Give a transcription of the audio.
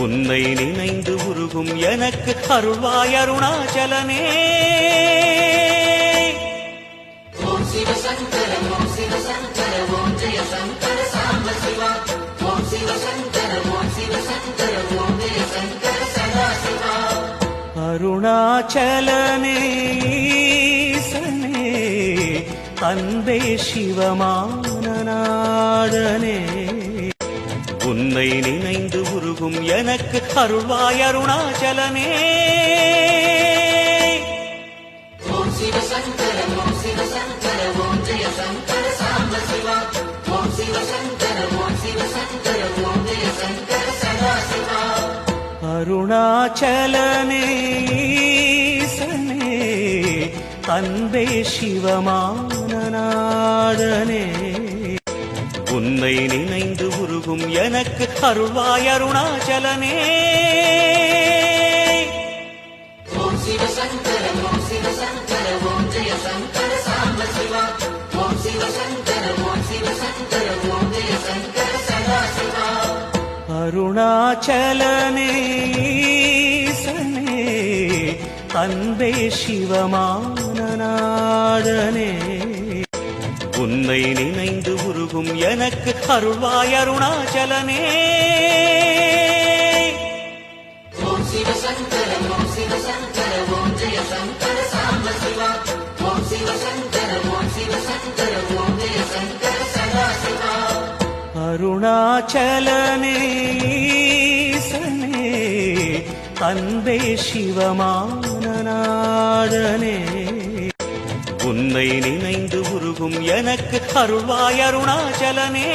உன்னை நினைந்து உருகும் எனக்கு அருள்வாய் அருணாச்சலனே. ஓம் சிவ சங்கர ஓம் சிவ சங்கர ஓம் ஜெய சங்கர சாம்ப சிவா. ஓம் சிவ சங்கர ஓம் சிவ சங்கர ஓம் ஜெய சங்கர சதா சிவா. அருணாச்சலனே ஈசனே அன்பே சிவமானநாதனே. உன்னை நினைந்து உருகும் எனக்கு அருள்வாய் அருணாச்சலனே. ஓம் சிவ சங்கர ஓம் சிவ சங்கர ஓம் ஜெய சங்கர சாம்ப சிவா. ஓம் சிவ சங்கர ஓம் சிவ சங்கர ஓம் ஜெய சங்கர சதா சிவா. அருணாச்சலனே ஈசனே அன்பே சிவமானநாதனே. உன்னை நினைந்து உருகும் எனக்கு அருள்வாய் அருணாச்சலனே. ஓம் சிவ சங்கர ஓம் சிவ சங்கர ஓம் ஜெய சங்கர சாம்ப சிவா. ஓம் சிவ சங்கர ஓம் சிவ சங்கர ஓம் ஜெய சங்கர சதா சிவா. அருணாச்சலனே ஈசனே அன்பே சிவமானநாதனே. உன்னை நினைந்து உருகும் எனக்கு அருள்வாய் அருணாச்சலனே. ஓம் சிவ சங்கர ஓம் சிவ சங்கர ஓம் ஜெய சங்கர சாம்ப சிவா. ஓம் சிவ சங்கர ஓம் சிவ சங்கர ஓம் ஜெய சங்கர சதா சிவா. அருணாச்சலனே ஈசனே அன்பே சிவமானநாதனே. உன்னை நினைந்து உருகும் எனக்கு அருள்வாய் அருணாச்சலனே.